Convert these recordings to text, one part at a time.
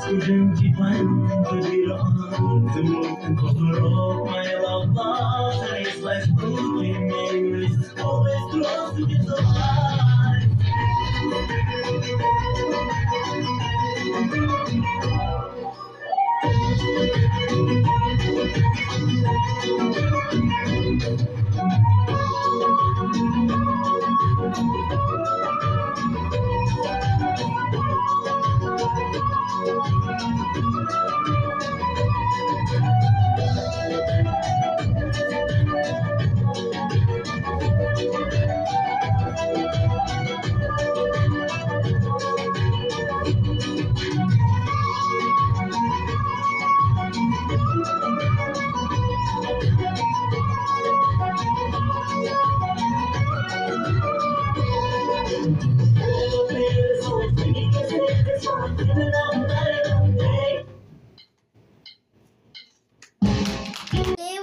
Couldn't keep my body on the move. Cover up my love lost, and it's like broken memories. Always close to get the light.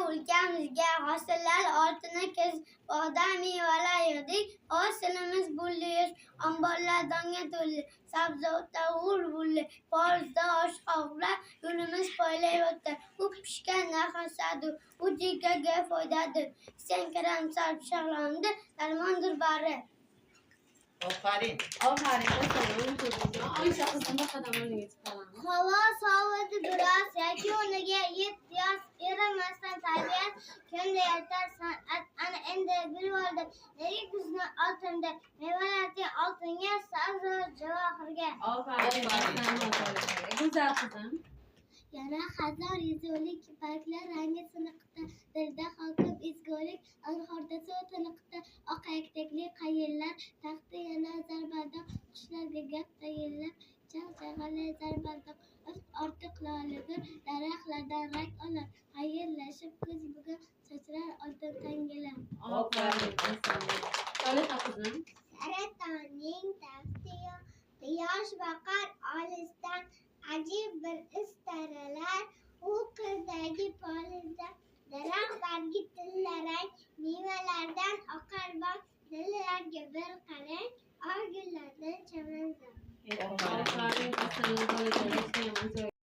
Ulkamizga hosillar ortini kesib bog'dan mevalar yig'dik. Hosilimiz bulli, omborlar donga to'ldi. Sabzavotlar g'ul-g'ulli, polizda osh-qovoqlar yo'limiz poylay o'tdi. U pishgan nafassadir, u jiggarga foydadir. Sen karam sarp shag'londa darmondir bari. Aferin. Oyisha qizim boshqadan o'rniga chiqaman. Havo sovidi biroz, yoki o'rniga yoz erimasdan tabiat kunda yatar san'at. Ana endi gulvoldi, nega kuzni oltinda, mevalarga oltinga, sabzi javohirga. Aferin. Go'zal qizim. Yana hazor yuzulik barglar rangi siniqda, dilda hokim ezgulik, anhorda suv tiniqda, oqayakdagi qayinlar taxti yana zarbardor, qushlarga gap tayinlab, chaq-chaqali zarbardor, ortiq loligur, daraxtlardan rang olar, xayrlashib kuz bugun sochrar oltin tangalar. Aferin. Soliha qizim. Saratoning taftiyo, quyosh boqar olisdan, ajib bir is taralar, u qizdagi polizda, daraxt bargi tillarang, mevalardan oqar bog', dillarga bir qarang, oy gullardan chamanzor. Aferin.